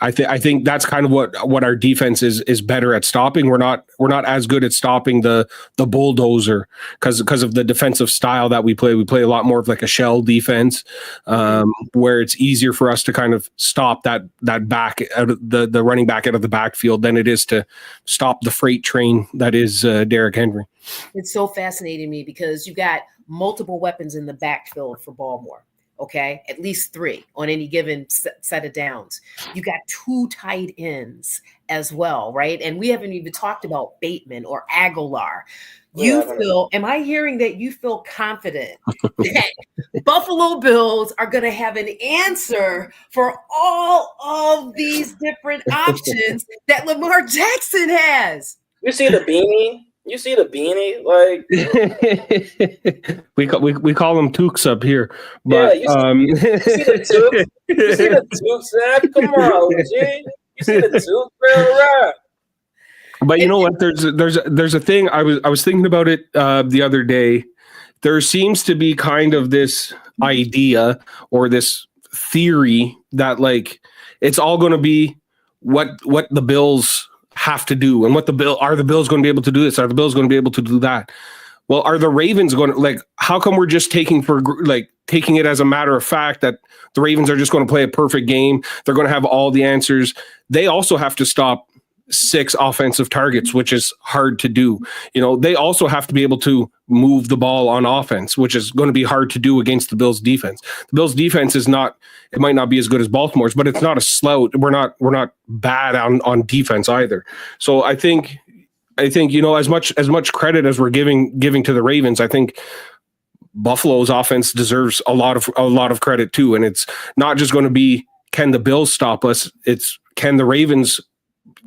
I think that's kind of what our defense is better at stopping. We're not as good at stopping the bulldozer because of the defensive style that we play. We play a lot more of like a shell defense, where it's easier for us to kind of stop that back out of the running back out of the backfield than it is to stop the freight train that is Derrick Henry. It's so fascinating to me because you got multiple weapons in the backfield for Baltimore. Okay, at least 3 on any given set of downs. You got 2 tight ends as well, right? And we haven't even talked about Bateman or Aguilar. Am I hearing that you feel confident that Buffalo Bills are going to have an answer for all of these different options that Lamar Jackson has? You see the beanie? Like we call them toques up here. But you see the toques? You see the toques, Zach? Come on, G. You see the toques, right? But you know what? There's a thing I was thinking about it the other day. There seems to be kind of this idea or this theory that like it's all going to be what the Bills have to do and what the Bills going to be able to do this? Are the Bills going to be able to do that? Well, are the Ravens going to, like, how come we're just taking it as a matter of fact that the Ravens are just going to play a perfect game? They're going to have all the answers. They also have to stop 6 offensive targets, which is hard to do. You know, they also have to be able to move the ball on offense, which is going to be hard to do against the Bills defense. The Bills defense it might not be as good as Baltimore's, but it's not a slouch. We're not bad on defense either. So I think, you know, as much credit as we're giving to the Ravens, I think Buffalo's offense deserves a lot of credit too. And it's not just going to be, can the Bills stop us? It's, can the Ravens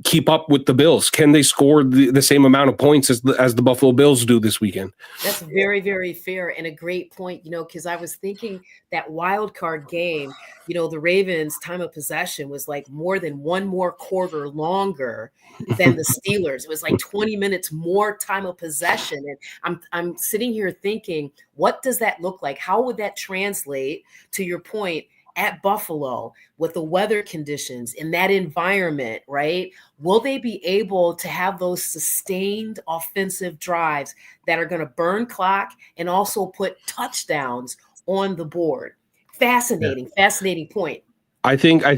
keep up with the Bills? Can they score the same amount of points as the Buffalo Bills do this weekend? That's very, very fair and a great point, you know, because I was thinking that wild card game, you know, the Ravens' time of possession was like more than one more quarter longer than the Steelers. It was like 20 minutes more time of possession. And I'm sitting here thinking, what does that look like? How would that translate, to your point, at Buffalo with the weather conditions in that environment, right? Will they be able to have those sustained offensive drives that are going to burn clock and also put touchdowns on the board? Fascinating point. I think I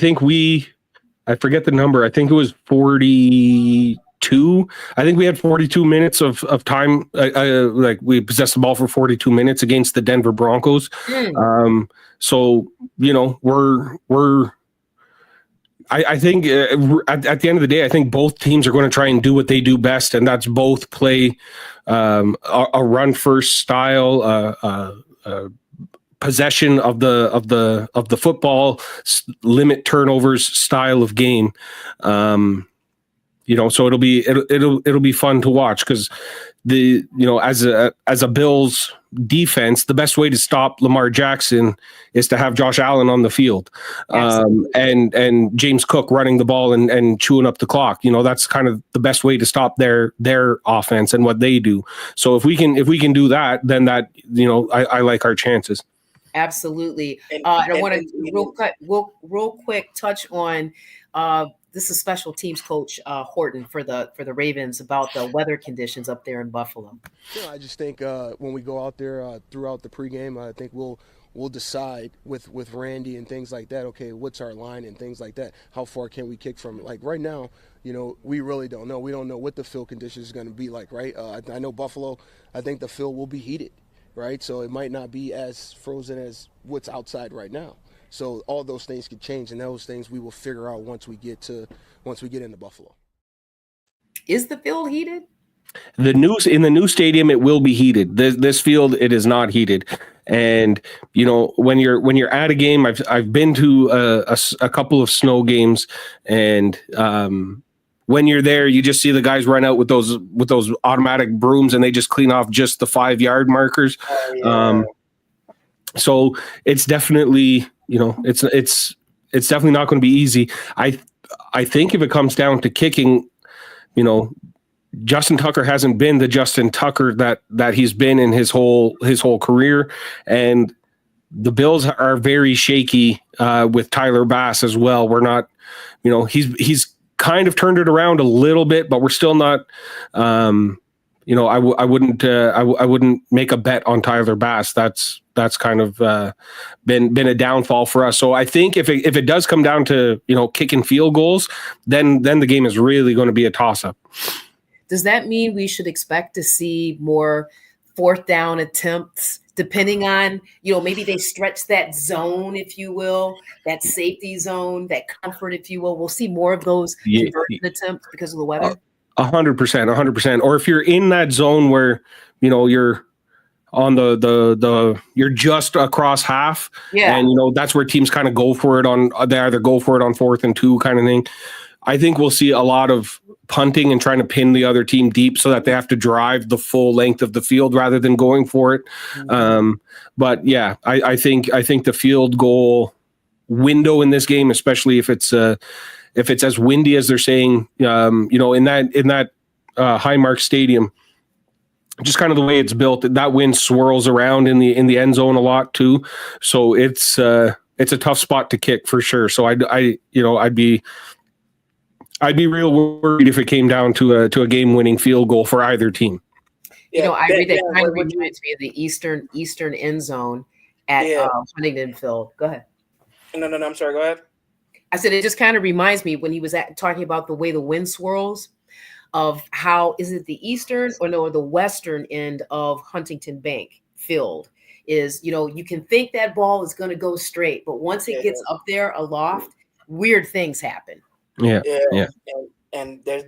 forget the number. I think it was 42. I think we had 42 minutes of time. Like we possessed the ball for 42 minutes against the Denver Broncos. So, you know, I think at the end of the day, I think both teams are going to try and do what they do best. And that's both play a run first style, possession of the football, limit turnovers style of game. You know, so it'll be fun to watch because as a Bills defense, the best way to stop Lamar Jackson is to have Josh Allen on the field, and James Cook running the ball and chewing up the clock. You know, that's kind of the best way to stop their offense and what they do. So if we can do that, then that, you know, I like our chances. Absolutely. And I want to real quick touch on this is special teams coach Horton for the Ravens about the weather conditions up there in Buffalo. You know, I just think when we go out there throughout the pregame, I think we'll decide with Randy and things like that. Okay, what's our line and things like that? How far can we kick from it? Like right now, you know, we really don't know. We don't know what the field conditions is going to be like. Right? I know Buffalo. I think the field will be heated. Right? So it might not be as frozen as what's outside right now. So all those things could change, and those things we will figure out once we get into Buffalo. Is the field heated? In the new stadium, it will be heated. This field, it is not heated. And you know, when you're at a game, I've been to a couple of snow games, and when you're there, you just see the guys run out with those automatic brooms, and they just clean off just the 5-yard markers. Oh, yeah. So it's definitely, you know, it's definitely not going to be easy. I think if it comes down to kicking, you know, Justin Tucker hasn't been the Justin Tucker that he's been in his whole career, and the Bills are very shaky with Tyler Bass as well. We're not he's kind of turned it around a little bit, but we're still not. I wouldn't make a bet on Tyler Bass. That's kind of been a downfall for us. So I think if it does come down to kicking field goals, then the game is really going to be a toss up. Does that mean we should expect to see more fourth down attempts, depending on, maybe they stretch that zone, if you will, that safety zone, that comfort, if you will? We'll see more of those conversion attempts because of the weather? 100%. Or if you're in that zone where, you're on you're just across half, and that's where teams kind of go for it they either go for it on 4th and 2 kind of thing. I think we'll see a lot of punting and trying to pin the other team deep so that they have to drive the full length of the field rather than going for it. But yeah, I think the field goal window in this game, especially if it's as windy as they're saying, in that Highmark Stadium, just kind of the way it's built, that wind swirls around in the end zone a lot too. So it's a tough spot to kick for sure. So I'd be real worried if it came down to a game-winning field goal for either team. I read that kind of reminds me of the eastern end zone at Huntington Field. Go ahead. No, I'm sorry. Go ahead. I said it just kind of reminds me when he was talking about the way the wind swirls, of how is it the eastern or the western end of Huntington Bank Field is, you can think that ball is going to go straight, but once it gets up there aloft, weird things happen. Yeah. And there's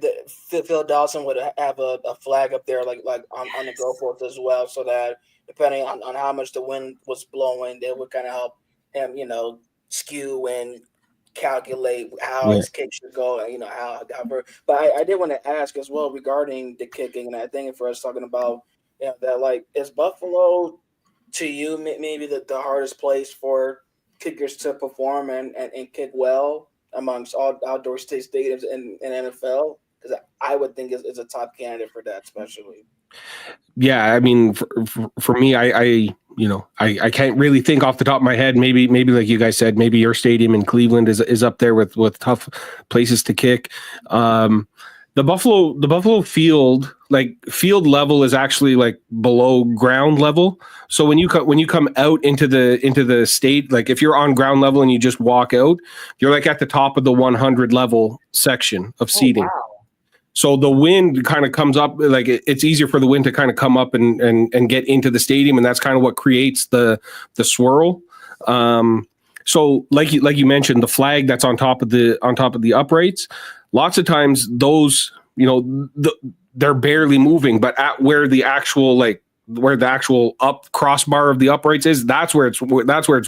Phil Dawson would have a flag up there like on the go forth as well, so that depending on how much the wind was blowing, that would kind of help him, skew and calculate how his kick should go, how. But I did want to ask as well regarding the kicking, and I think for us talking about that, is Buffalo to you maybe the hardest place for kickers to perform and kick well amongst all outdoor stadiums in NFL? Because I would think is a top candidate for that, especially. Yeah, I mean, for me, I can't really think off the top of my head. Maybe like you guys said, maybe your stadium in Cleveland is up there with tough places to kick. The Buffalo field, field level is actually below ground level. So when you come out into the state, if you're on ground level and you just walk out, you're at the top of the 100 level section of seating. Oh, wow. So the wind kind of comes up, it's easier for the wind to kind of come up and get into the stadium, and that's kind of what creates the swirl. So like you mentioned, the flag that's on top of the uprights, lots of times those, they're barely moving, but at where the actual up crossbar of the uprights is, that's where it's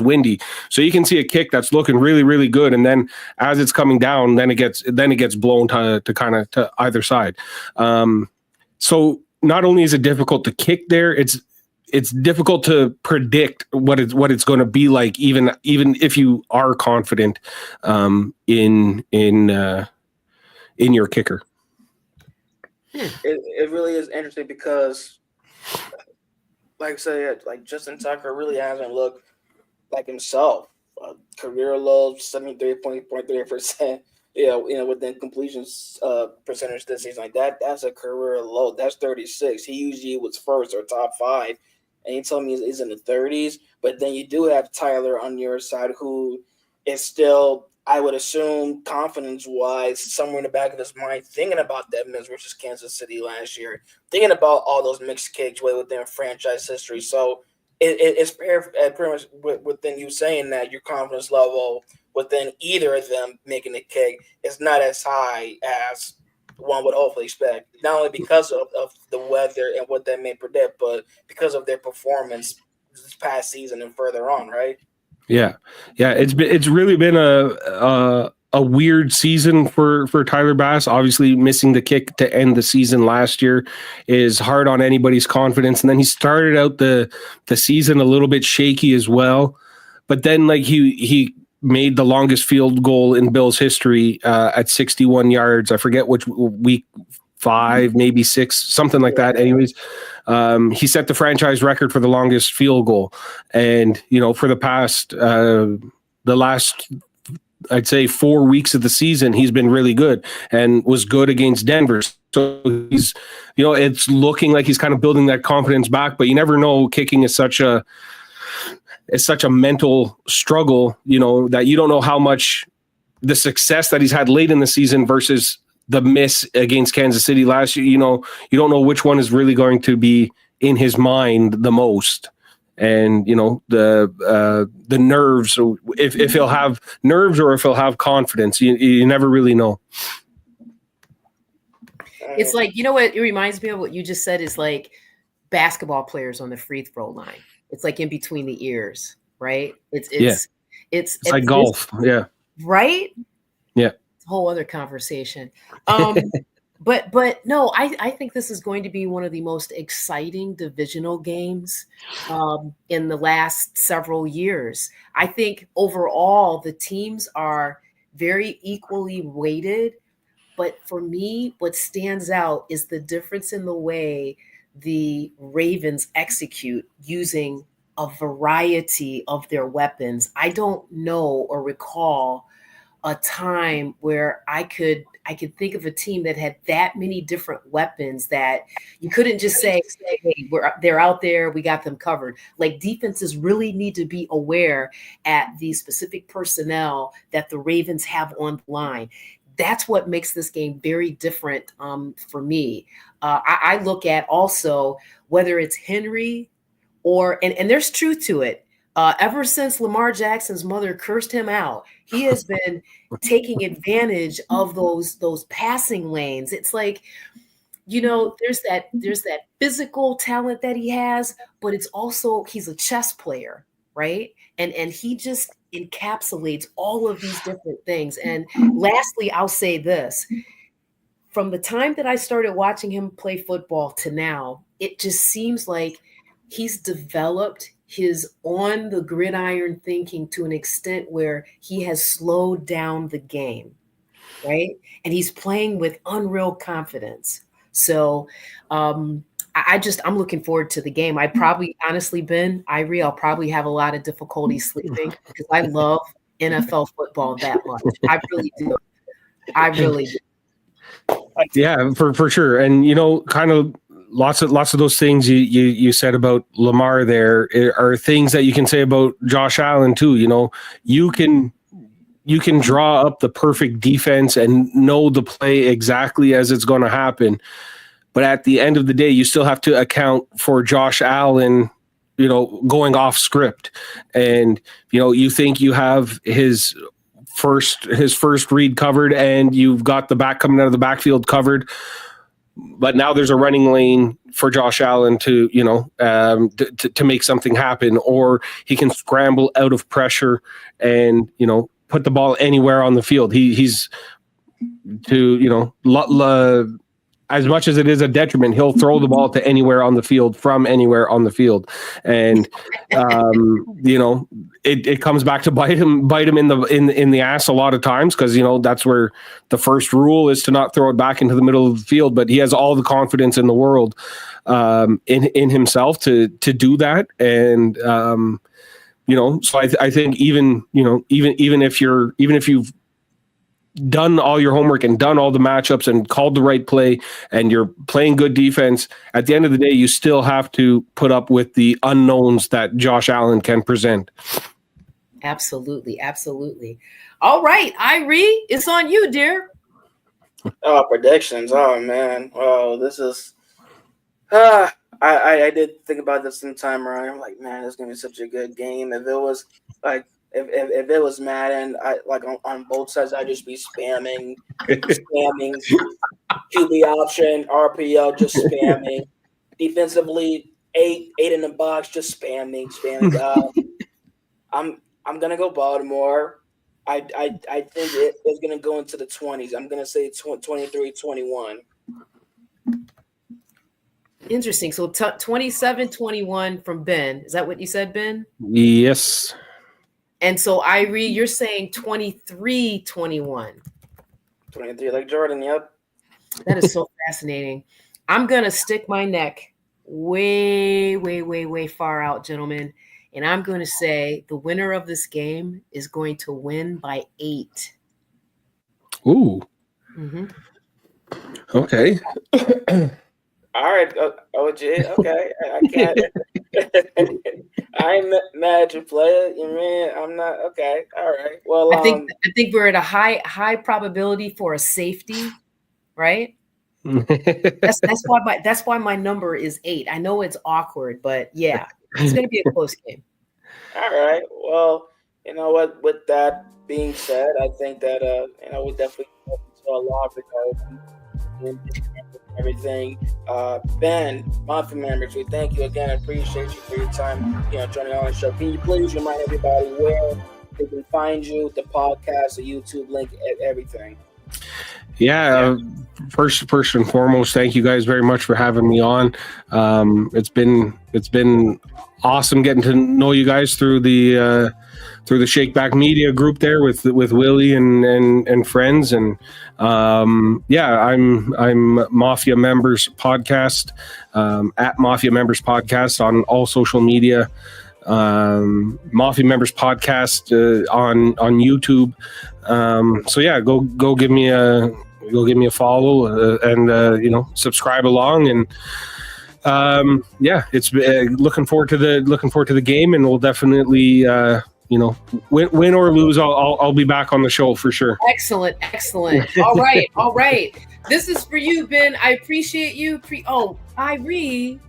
windy. So you can see a kick that's looking really, really good, and then as it's coming down, then it gets blown to kind of to either side. So not only is it difficult to kick there, it's difficult to predict what it's going to be like, even if you are confident in your kicker. It really is interesting because, like I said, Justin Tucker really hasn't looked like himself. Career low, 73.3%. Within completions percentage this season, that's a career low. That's 36. He usually was first or top 5, and you tell me he's in the 30s. But then you do have Tyler on your side, who is still, I would assume, confidence-wise, somewhere in the back of his mind, thinking about that Miz versus Kansas City last year, thinking about all those mixed kicks within franchise history. So it's pretty much within you saying that your confidence level within either of them making the kick is not as high as one would hopefully expect, not only because of the weather and what that may predict, but because of their performance this past season and further on, right? Yeah. It's really been a weird season for Tyler Bass. Obviously, missing the kick to end the season last year is hard on anybody's confidence. And then he started out the season a little bit shaky as well. But then, he made the longest field goal in Bills history at 61 yards. I forget which week 5, maybe 6, something like that. Anyways, he set the franchise record for the longest field goal. And, for the past, the last I'd say 4 weeks of the season, he's been really good and was good against Denver. So he's, it's looking like he's kind of building that confidence back, but you never know. Kicking is such a mental struggle, that you don't know how much the success that he's had late in the season versus the miss against Kansas City last year. You don't know which one is really going to be in his mind the most. And, the nerves, if he'll have nerves or if he'll have confidence, you never really know. It's like, what it reminds me of what you just said is like basketball players on the free throw line. It's like in between the ears, right? It's like golf. Yeah. Right? Yeah. It's a whole other conversation. But no, I think this is going to be one of the most exciting divisional games in the last several years. I think overall the teams are very equally weighted. But for me, what stands out is the difference in the way the Ravens execute using a variety of their weapons. I don't know or recall a time where I could think of a team that had that many different weapons that you couldn't just say, hey, they're out there, we got them covered. Like defenses really need to be aware at the specific personnel that the Ravens have on the line. That's what makes this game very different for me. I look at also whether it's Henry or, and there's truth to it. Ever since Lamar Jackson's mother cursed him out, he has been taking advantage of those passing lanes. It's like, there's that physical talent that he has, but it's also he's a chess player, right? And he just encapsulates all of these different things. And lastly, I'll say this. From the time that I started watching him play football to now, it just seems like he's developed his on the gridiron thinking to an extent where he has slowed down the game, right? And he's playing with unreal confidence. So I'm looking forward to the game. I probably, honestly, Irie, I'll probably have a lot of difficulty sleeping because I love NFL football that much. I really do. I really do. Yeah, for sure. And, kind of lots of those things you said about Lamar there are things that you can say about Josh Allen too. You can draw up the perfect defense and know the play exactly as it's going to happen. But at the end of the day, you still have to account for Josh Allen, going off script. And, you think you have his first read covered and you've got the back coming out of the backfield covered. But now there's a running lane for Josh Allen to, to make something happen, or he can scramble out of pressure and, put the ball anywhere on the field. He's to, as much as it is a detriment, he'll throw the ball to anywhere on the field from anywhere on the field. And, it comes back to bite him in the ass a lot of times. Cause that's where the first rule is to not throw it back into the middle of the field, but he has all the confidence in the world, in himself to do that. And, so I think even if you've done all your homework and done all the matchups and called the right play and you're playing good defense, at the end of the day, you still have to put up with the unknowns that Josh Allen can present. Absolutely. Absolutely. All right, Irie, it's on you, dear. Oh, predictions. Oh, man. Oh, this is I did think about this some time around. I'm like, man, it's gonna be such a good game. If it was like if it was Madden, I like on both sides, I'd just be spamming QB option, RPO, just spamming. Defensively, eight in the box, just spamming. I'm gonna go Baltimore. I think it's gonna go into the 20s. I'm gonna say 23-21. Interesting. So 27-21 from Ben. Is that what you said, Ben? Yes. And so Irie, you're saying 23-21. 23 like Jordan, yep. That is so fascinating. I'm gonna stick my neck way, way, way, way far out, gentlemen. And I'm going to say the winner of this game is going to win by 8. Ooh. Mm-hmm. Okay. All right, OG. Okay, I can't. I ain't mad at you, player. You mean I'm not okay? All right. Well, I think we're at a high probability for a safety, right? That's why my number is 8. I know it's awkward, but yeah, it's going to be a close game. All right. Well, you know what? With that being said, I think that we definitely saw a lot because everything. Ben, Mafia members, we thank you again. I appreciate you for your time. Joining on the show. Can you please remind everybody where they can find you, the podcast, the YouTube link, everything? Yeah. First and foremost, thank you guys very much for having me on. It's been awesome getting to know you guys through the Shakeback Media group there with Willie and friends, and I'm Mafia Members Podcast, at Mafia Members Podcast on all social media, Mafia Members Podcast on YouTube. So yeah, go give me a follow and subscribe along, and it's looking forward to the game, and we'll definitely win or lose, I'll be back on the show for sure. Excellent. All right. This is for you, Ben. I appreciate you. Irie,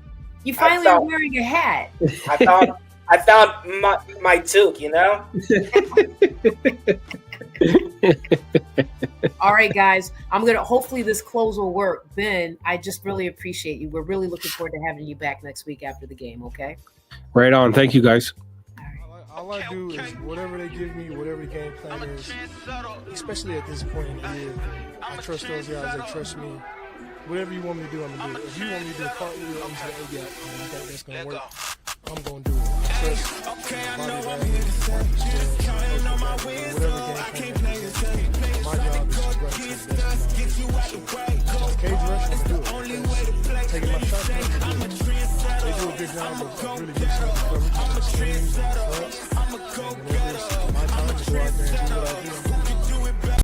you finally are wearing a hat. I found my toque, All right, guys. Hopefully this close will work. Ben, I just really appreciate you. We're really looking forward to having you back next week after the game, okay? Right on. Thank you, guys. All I do is whatever they give me, whatever the game plan is, especially at this point in the year, I trust those guys, they trust me. Whatever you want me to do, I'm going to do it. If you want me to do a cartwheel, I'm going to say, hey, you think that's going to work? I'm going to do it. I trust whatever game plan is. My job is to run to the best of my ability. Cage rush, I'm going to do it. Taking my shots, I'm going to do it. They do a good job of really mixing up the coverage and the screens and the fronts. And whenever it's my time to go out there and do what I do,